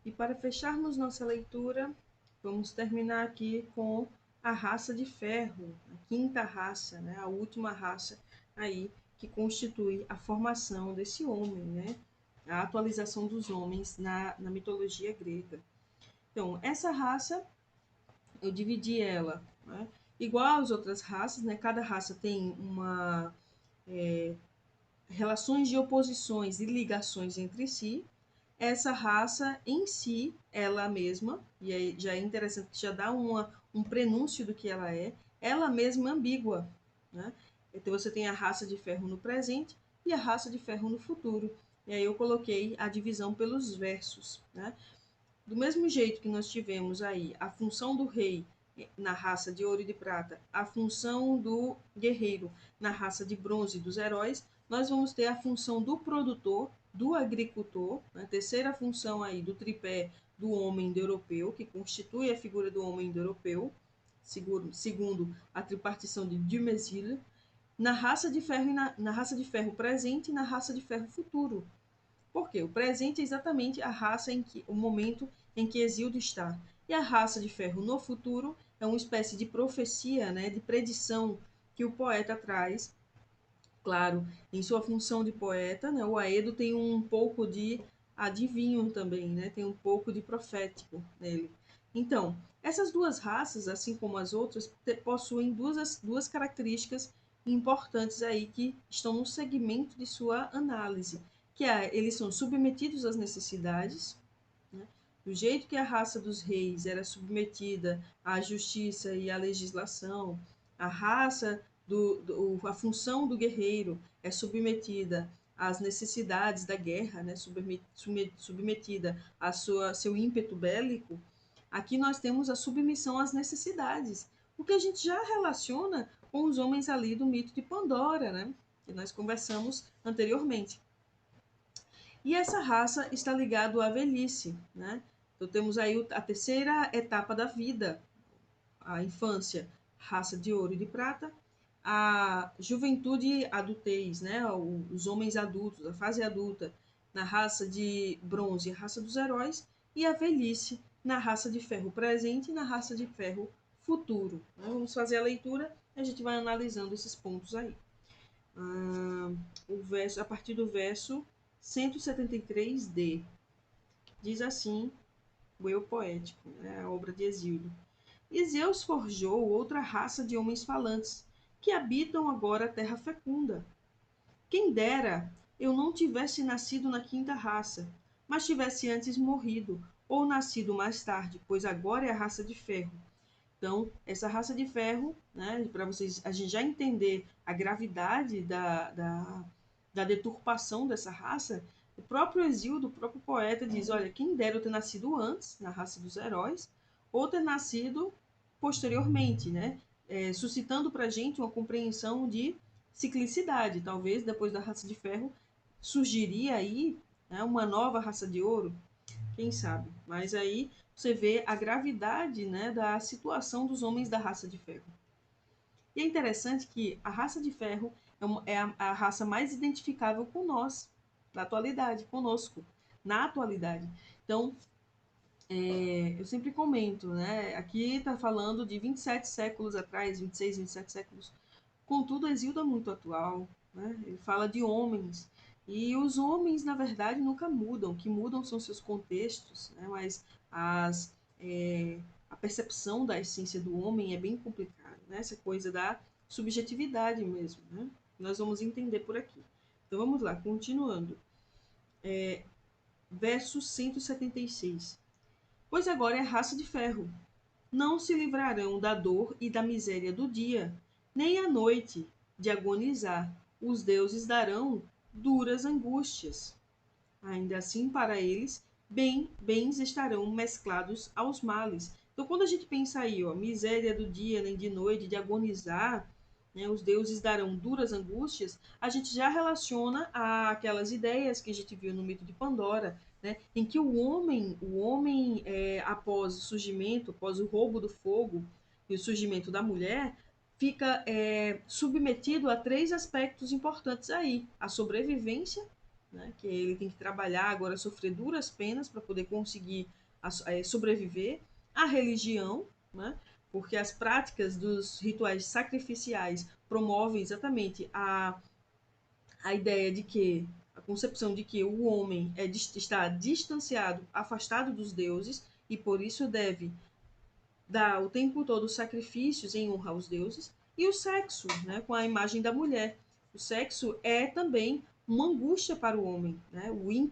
E para fecharmos nossa leitura, vamos terminar aqui com a raça de ferro, a quinta raça, né? A última raça aí que constitui a formação desse homem, né? A atualização dos homens na mitologia grega. Então, essa raça, eu dividi ela, né? Igual às outras raças, né? Cada raça tem uma relações de oposições e ligações entre si. Essa raça em si, ela mesma, e aí já é interessante, já dá um prenúncio do que ela mesma ambígua, né? Então você tem a raça de ferro no presente e a raça de ferro no futuro. E aí eu coloquei a divisão pelos versos, né? Do mesmo jeito que nós tivemos aí a função do rei na raça de ouro e de prata, a função do guerreiro na raça de bronze dos heróis, nós vamos ter a função do produtor, do agricultor, a terceira função aí do tripé do homem indo-europeu, que constitui a figura do homem indo-europeu, segundo a tripartição de Dumézil, na raça de ferro e na raça de ferro presente e na raça de ferro futuro. Por quê? O presente é exatamente a raça o momento em que Exildo está. E a raça de ferro no futuro é uma espécie de profecia, né, de predição que o poeta traz. Claro, em sua função de poeta, né, o Aedo tem um pouco de adivinho também, né, tem um pouco de profético nele. Então, essas duas raças, assim como as outras, possuem duas características importantes aí que estão no segmento de sua análise, que é, eles são submetidos às necessidades, né? Do jeito que a raça dos reis era submetida à justiça e à legislação, a raça a função do guerreiro é submetida às necessidades da guerra, né? Submetida a seu ímpeto bélico. Aqui nós temos a submissão às necessidades, o que a gente já relaciona com os homens ali do mito de Pandora, né? Que nós conversamos anteriormente. E essa raça está ligada à velhice, né? Então temos aí a terceira etapa da vida, a infância, raça de ouro e de prata, a juventude e adultez, né? Os homens adultos, a fase adulta, na raça de bronze, a raça dos heróis, e a velhice na raça de ferro presente e na raça de ferro futuro. Vamos fazer a leitura e a gente vai analisando esses pontos aí. A partir do verso 173d. Diz assim o eu poético, né, a obra de Exílio. E Zeus forjou outra raça de homens falantes, que habitam agora a terra fecunda. Quem dera eu não tivesse nascido na quinta raça, mas tivesse antes morrido, ou nascido mais tarde, pois agora é a raça de ferro. Então, essa raça de ferro, né, para vocês a gente já entender a gravidade da deturpação dessa raça, o próprio Exílio, o próprio poeta, diz: olha, quem dera eu ter nascido antes, na raça dos heróis, ou ter nascido posteriormente, né? Suscitando para a gente uma compreensão de ciclicidade. Talvez depois da raça de ferro surgiria aí, né, uma nova raça de ouro, quem sabe? Mas aí você vê a gravidade, né, da situação dos homens da raça de ferro. E é interessante que a raça de ferro é a raça mais identificável com nós, na atualidade, conosco, na atualidade. Então, eu sempre comento, né? Aqui está falando de 27 séculos atrás, 26, 27 séculos. Contudo, Exildo é muito atual, né? Ele fala de homens. E os homens, na verdade, nunca mudam. O que mudam são seus contextos, né? Mas a percepção da essência do homem é bem complicada, né? Essa coisa da subjetividade mesmo, né? Nós vamos entender por aqui. Então vamos lá, continuando. Verso 176. Pois agora é raça de ferro. Não se livrarão da dor e da miséria do dia, nem à noite de agonizar. Os deuses darão duras angústias. Ainda assim, para eles, bens estarão mesclados aos males. Então, quando a gente pensa aí, ó, miséria do dia nem de noite, de agonizar, né, os deuses darão duras angústias, a gente já relaciona aquelas ideias que a gente viu no mito de Pandora, né, em que o homem após o surgimento, após o roubo do fogo e o surgimento da mulher, fica submetido a três aspectos importantes aí: a sobrevivência, né, que ele tem que trabalhar agora, sofrer duras penas para poder conseguir sobreviver, a religião, né, porque as práticas dos rituais sacrificiais promovem exatamente a ideia de que, a concepção de que o homem está distanciado, afastado dos deuses, e por isso deve dar o tempo todo sacrifícios em honra aos deuses, e o sexo, né, com a imagem da mulher. O sexo é também uma angústia para o homem. Né?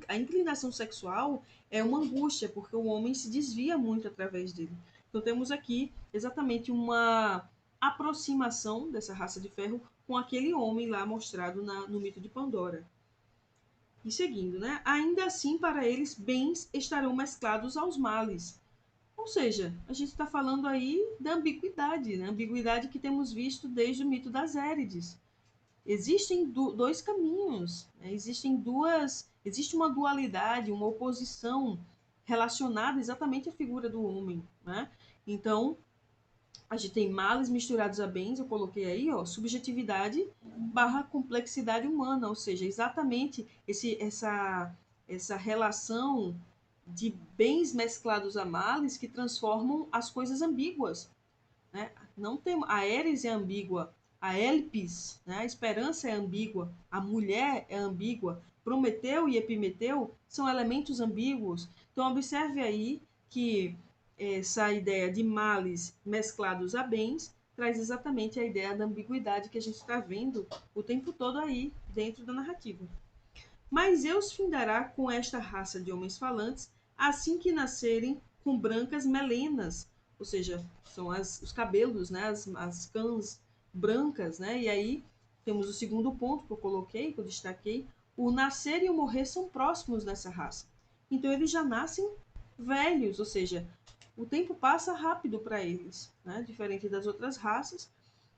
A inclinação sexual é uma angústia, porque o homem se desvia muito através dele. Então temos aqui exatamente uma aproximação dessa raça de ferro com aquele homem lá mostrado no mito de Pandora. E seguindo, né? Ainda assim, para eles, bens estarão mesclados aos males. Ou seja, a gente está falando aí da ambiguidade, né? Ambiguidade que temos visto desde o mito das Érides. Existem dois caminhos, né? Existe uma dualidade, uma oposição relacionada exatamente à figura do homem, né? Então, a gente tem males misturados a bens, eu coloquei aí, ó, subjetividade barra complexidade humana, ou seja, exatamente essa relação de bens mesclados a males que transformam as coisas ambíguas. Né? Não tem, a Eris é ambígua, a Elpis, né? A esperança é ambígua, a mulher é ambígua, Prometeu e Epimeteu são elementos ambíguos. Então, observe aí que essa ideia de males mesclados a bens traz exatamente a ideia da ambiguidade que a gente está vendo o tempo todo aí dentro da narrativa. Mas Zeus findará com esta raça de homens falantes assim que nascerem com brancas melenas, ou seja, são os cabelos, né, as cãs brancas, né? E aí temos o segundo ponto que eu coloquei, que eu destaquei, o nascer e o morrer são próximos nessa raça. Então eles já nascem velhos, ou seja, o tempo passa rápido para eles, né? Diferente das outras raças,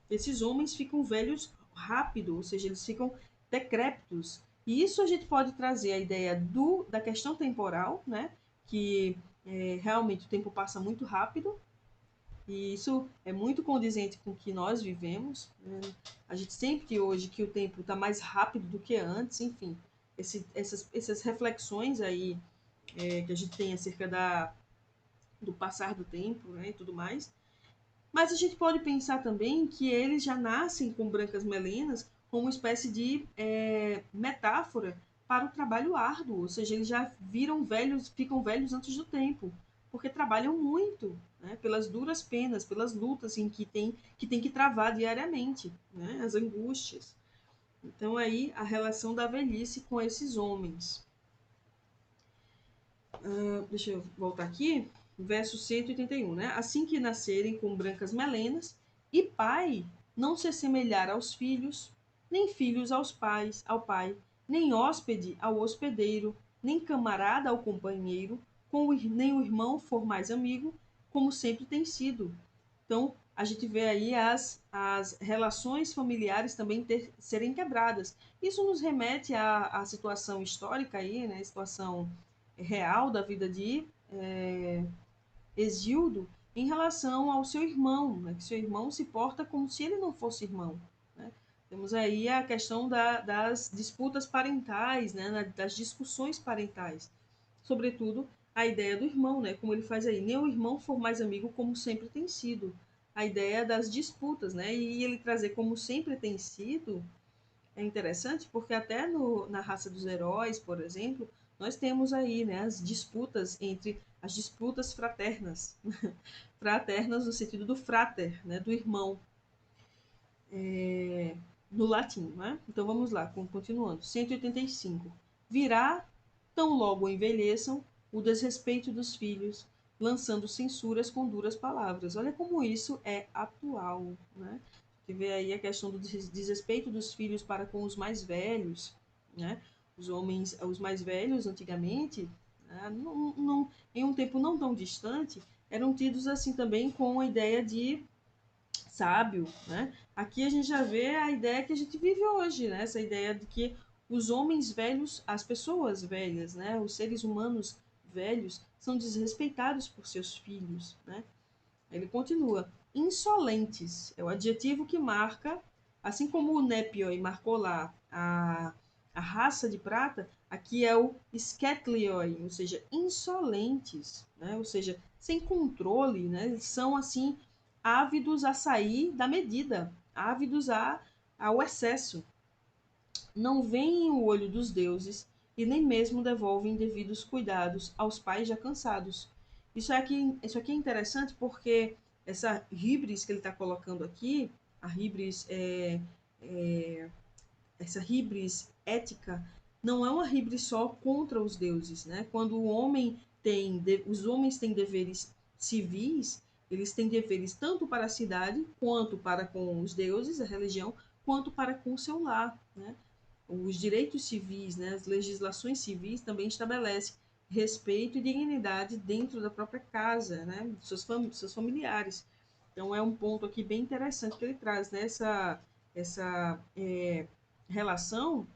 esses homens ficam velhos rápido, ou seja, eles ficam decrépitos. E isso a gente pode trazer a ideia da questão temporal, né? Que realmente o tempo passa muito rápido, e isso é muito condizente com o que nós vivemos. Né? A gente sente hoje que o tempo está mais rápido do que antes, enfim. Essas reflexões aí que a gente tem acerca do passar do tempo, né, e tudo mais. Mas a gente pode pensar também que eles já nascem com brancas melenas como uma espécie de metáfora para o trabalho árduo, ou seja, eles já viram velhos, ficam velhos antes do tempo, porque trabalham muito, né, pelas duras penas, pelas lutas em que tem que travar diariamente, né, as angústias. Então aí a relação da velhice com esses homens. Deixa eu voltar aqui, verso 181, né? Assim que nascerem com brancas melenas, e pai não se assemelhar aos filhos, nem filhos ao pai, nem hóspede ao hospedeiro, nem camarada ao companheiro, nem o irmão for mais amigo, como sempre tem sido. Então, a gente vê aí as relações familiares também serem quebradas. Isso nos remete à situação histórica aí, né? Situação real da vida de Hesíodo em relação ao seu irmão, né? Que seu irmão se porta como se ele não fosse irmão. Né? Temos aí a questão das disputas parentais, né? Das discussões parentais. Sobretudo, a ideia do irmão, né? Como ele faz aí, nem o irmão for mais amigo como sempre tem sido. A ideia das disputas, né? E ele trazer como sempre tem sido é interessante porque até na raça dos heróis, por exemplo, nós temos aí, né, as disputas fraternas, fraternas no sentido do frater, né, do irmão, no latim, né? Então vamos lá, continuando. 185. Virá, tão logo envelheçam, o desrespeito dos filhos, lançando censuras com duras palavras. Olha como isso é atual, né? Que vê aí a questão do desrespeito dos filhos para com os mais velhos, né? Os homens, os mais velhos, antigamente, né? Em um tempo não tão distante, eram tidos assim também com a ideia de sábio, né? Aqui a gente já vê a ideia que a gente vive hoje, né? Essa ideia de que os homens velhos, as pessoas velhas, né? Os seres humanos velhos são desrespeitados por seus filhos, né? Ele continua. Insolentes é o adjetivo que marca, assim como o Nepioi marcou lá a raça de prata, Aqui é o sketlioi, ou seja, insolentes, né? Ou seja, sem controle, né? Eles são assim ávidos a sair da medida, ávidos ao excesso. Não veem o olho dos deuses e nem mesmo devolvem devidos cuidados aos pais já cansados. Isso aqui é interessante porque essa híbris que ele está colocando aqui, a híbris essa híbris ética, não é uma híbris só contra os deuses, né? Quando os homens têm deveres civis, eles têm deveres tanto para a cidade, quanto para com os deuses, a religião, quanto para com o seu lar, né? Os direitos civis, né, as legislações civis também estabelecem respeito e dignidade dentro da própria casa, né, dos seus familiares. Então é um ponto aqui bem interessante que ele traz, né, essa relação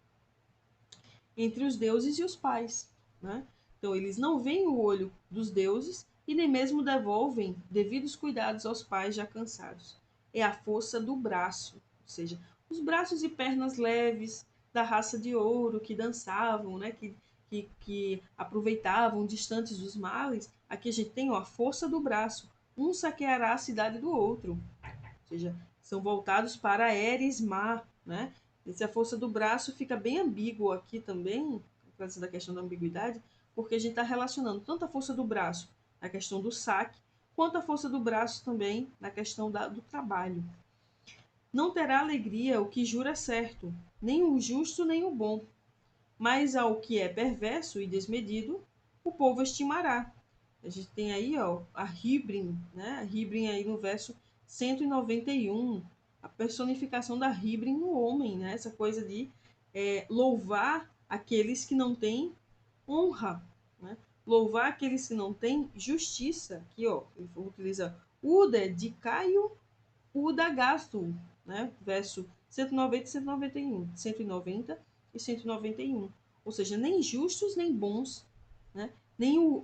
entre os deuses e os pais, né? Então eles não veem o olho dos deuses e nem mesmo devolvem devidos cuidados aos pais já cansados. É a força do braço, ou seja, os braços e pernas leves da raça de ouro que dançavam, né? Que aproveitavam distantes dos males. Aqui a gente tem ó, a força do braço. Um saqueará a cidade do outro. Ou seja, são voltados para Eres Mar, né? E a força do braço fica bem ambíguo aqui também, por causa da questão da ambiguidade, porque a gente está relacionando tanto a força do braço na questão do saque, quanto a força do braço também na questão do trabalho. Não terá alegria o que jura certo, nem o justo nem o bom, mas ao que é perverso e desmedido, o povo estimará. A gente tem aí ó, a Hibrim, né? A Hibrim aí no verso 191, a personificação da Hibrim no homem, né? Essa coisa de louvar aqueles que não têm honra, né? Louvar aqueles que não têm justiça. Aqui, ó, ele utiliza Uda de Caio, Uda Gasto, né? Verso 190 e 191, 190 e 191. Ou seja, nem justos nem bons, né? Nem o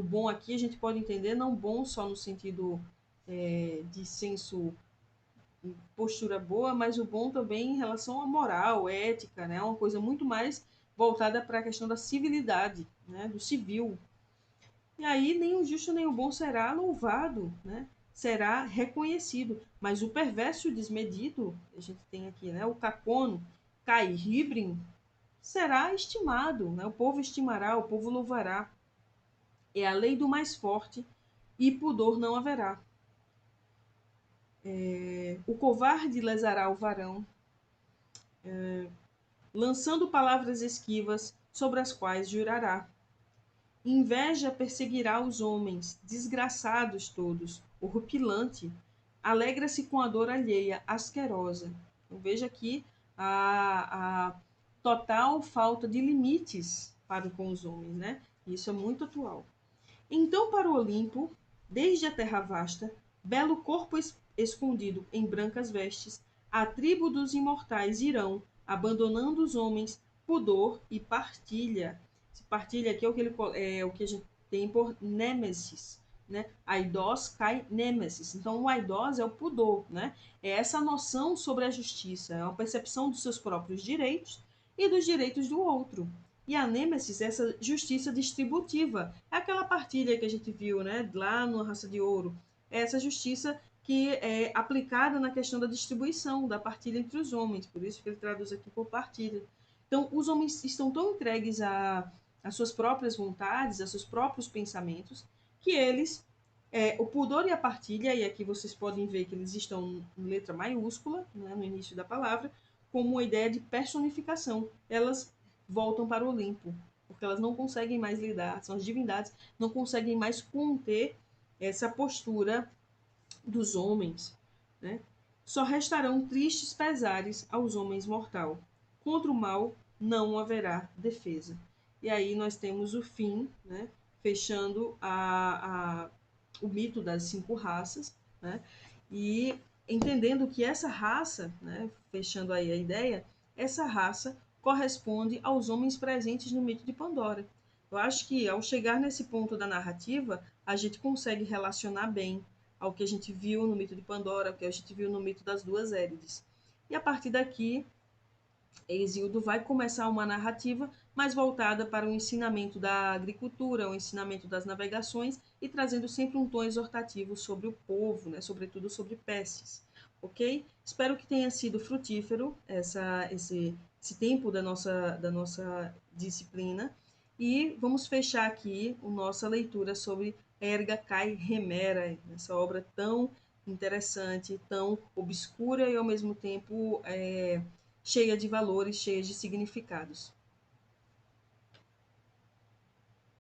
bom aqui a gente pode entender não bom só no sentido de senso, postura boa, mas o bom também em relação à moral, ética, né? Uma coisa muito mais voltada para a questão da civilidade, né? Do civil. E aí nem o justo nem o bom será louvado, né? Será reconhecido. Mas o perverso e o desmedido, a gente tem aqui, né? O cacono, cai ribrim, será estimado, né? O povo estimará, o povo louvará. É a lei do mais forte e pudor não haverá. O covarde lesará o varão, lançando palavras esquivas sobre as quais jurará. Inveja perseguirá os homens, desgraçados todos, horripilante, alegra-se com a dor alheia, asquerosa. Então, veja aqui a total falta de limites para com os homens, né? Isso é muito atual. Então, para o Olimpo, desde a terra vasta, belo corpo escondido em brancas vestes, a tribo dos imortais irão, abandonando os homens, pudor e partilha. Esse partilha aqui é o que a gente tem por nêmesis, né? Aidós cai nêmesis. Então, o aidós é o pudor, né? É essa noção sobre a justiça, é uma percepção dos seus próprios direitos e dos direitos do outro. E a nêmesis é essa justiça distributiva. É aquela partilha que a gente viu, né, lá no Raça de Ouro. É essa justiça que é aplicada na questão da distribuição, da partilha entre os homens. Por isso que ele traduz aqui por partilha. Então, os homens estão tão entregues às suas próprias vontades, a seus próprios pensamentos, que eles, o pudor e a partilha, e aqui vocês podem ver que eles estão em letra maiúscula, né, no início da palavra, como uma ideia de personificação. Elas voltam para o Olimpo, porque elas não conseguem mais lidar, são as divindades, não conseguem mais conter essa postura dos homens, né? Só restarão tristes pesares aos homens mortal. Contra o mal não haverá defesa. E aí nós temos o fim, né? Fechando o mito das 5 raças, né? E entendendo que essa raça, né? Fechando aí a ideia, essa raça corresponde aos homens presentes no mito de Pandora. Eu acho que ao chegar nesse ponto da narrativa, a gente consegue relacionar bem ao que a gente viu no mito de Pandora, ao que a gente viu no mito das duas Érides. E a partir daqui, Hesíodo vai começar uma narrativa mais voltada para o ensinamento da agricultura, o ensinamento das navegações e trazendo sempre um tom exortativo sobre o povo, né, sobretudo sobre pestes, ok? Espero que tenha sido frutífero esse tempo da nossa disciplina e vamos fechar aqui a nossa leitura sobre Erga Kai Remera, essa obra tão interessante, tão obscura e ao mesmo tempo cheia de valores, cheia de significados.